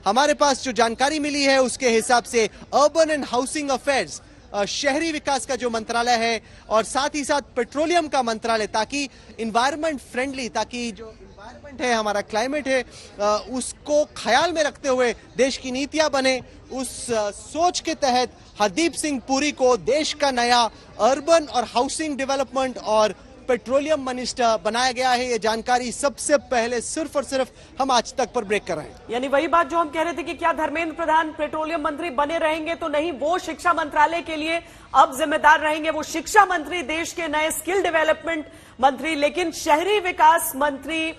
हमारे पास जो जानकारी मिली है उसके हिसाब से अर्बन एंड हाउसिंग अफेयर्स, शहरी विकास का जो मंत्रालय है और साथ ही साथ पेट्रोलियम का मंत्रालय, ताकि इन्वायरमेंट फ्रेंडली, ताकि जो इन्वायरमेंट है, हमारा क्लाइमेट है, उसको ख्याल में रखते हुए देश की नीतियां बने, उस सोच के तहत हरदीप सिंह पुरी को देश का नया अर्बन और हाउसिंग डेवलपमेंट और पेट्रोलियम मिनिस्टर बनाया गया है। ये जानकारी सबसे पहले सिर्फ और सिर्फ हम आज तक पर ब्रेक कर रहे हैं। यानी वही बात जो हम कह रहे थे कि क्या धर्मेंद्र प्रधान पेट्रोलियम मंत्री बने रहेंगे, तो नहीं, वो शिक्षा मंत्रालय के लिए अब जिम्मेदार रहेंगे। वो शिक्षा मंत्री, देश के नए स्किल डेवलपमेंट मंत्री, लेकिन शहरी विकास मंत्री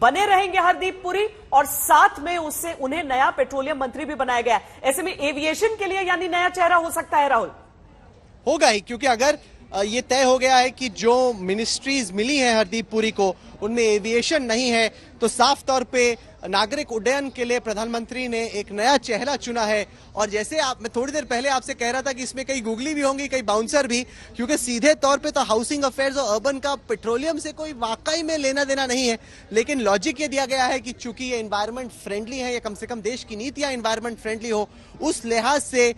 बने रहेंगे हरदीप पुरी, और साथ में उससे उन्हें नया पेट्रोलियम मंत्री भी बनाया गया। ऐसे में एविएशन के लिए यानी नया चेहरा हो सकता है। राहुल, होगा ही, क्योंकि अगर ये तय हो गया है कि जो मिनिस्ट्रीज मिली हैं हरदीप पुरी को उनमें एविएशन नहीं है, तो साफ तौर पे नागरिक उड्डयन के लिए प्रधानमंत्री ने एक नया चेहरा चुना है। और जैसे मैं थोड़ी देर पहले आपसे कह रहा था कि इसमें कई गूगली भी होंगी, कई बाउंसर भी, क्योंकि सीधे तौर पे तो हाउसिंग अफेयर्स और अर्बन का पेट्रोलियम से कोई वाकई में लेना देना नहीं है, लेकिन लॉजिक ये दिया गया है कि चूंकि ये एनवायरमेंट फ्रेंडली है, या कम से कम देश की नीतियां एनवायरमेंट फ्रेंडली हो, उस लिहाज से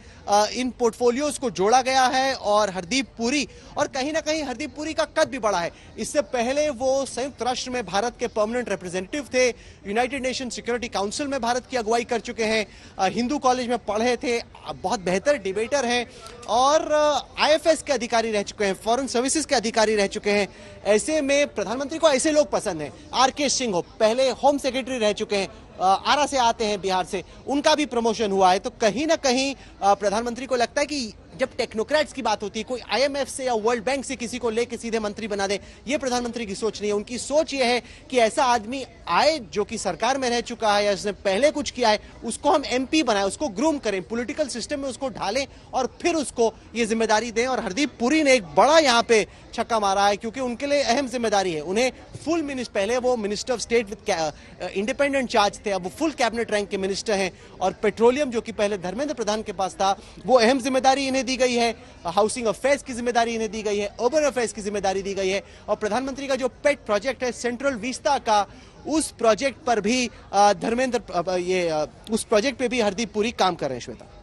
इन पोर्टफोलियोज को जोड़ा गया है। और हरदीप पुरी, और कहीं ना कहीं हरदीप पुरी का कद भी बड़ा है। इससे पहले वो संयुक्त राष्ट्र में भारत के परमानेंट रिप्रेजेंटेटिव थे, यूनाइटेड नेशन सिक्योरिटी काउंसिल में भारत की अगुवाई कर चुके हैं, हिंदू कॉलेज में पढ़े थे, बहुत बेहतर डिबेटर हैं, और आईएफएस के अधिकारी रह चुके हैं, फॉरेन सर्विसेज के अधिकारी रह चुके हैं। ऐसे में प्रधानमंत्री को ऐसे लोग पसंद हैं। आरके सिंह हो, पहले होम सेक्रेटरी रह चुके हैं, आरा से आते हैं, बिहार से, उनका भी प्रमोशन हुआ है। तो कहीं ना कहीं प्रधानमंत्री को लगता है कि जब टेक्नोक्रेट्स की बात होती है, कोई आईएमएफ से या वर्ल्ड बैंक से किसी को लेके सीधे मंत्री बना दे, ये प्रधानमंत्री की सोच नहीं है। उनकी सोच ये है कि ऐसा आदमी आए जो कि सरकार में रह चुका है या उसने पहले कुछ किया है, उसको हम एमपी बनाएं, उसको ग्रूम करें, पॉलिटिकल सिस्टम में उसको ढालें और फिर उसको ये जिम्मेदारी दें। और हरदीप पुरी ने एक बड़ा यहाँ पे छक्का मारा है, क्योंकि उनके लिए अहम जिम्मेदारी है। उन्हें फुल मिनिस्टर, पहले वो minister of state with independent charge थे, अब वो फुल कैबिनेट रैंक के मिनिस्टर हैं। और पेट्रोलियम जो कि पहले धर्मेंद्र प्रधान के पास था, वो अहम जिम्मेदारी इन्हें दी गई है। हाउसिंग अफेयर्स की जिम्मेदारी इन्हें दी गई है, अर्बन अफेयर्स की जिम्मेदारी दी गई है। और प्रधानमंत्री का जो पेट प्रोजेक्ट है सेंट्रल विस्ता का, उस प्रोजेक्ट पर भी उस प्रोजेक्ट पे भी हरदीप पुरी काम कर रहे हैं। श्वेता,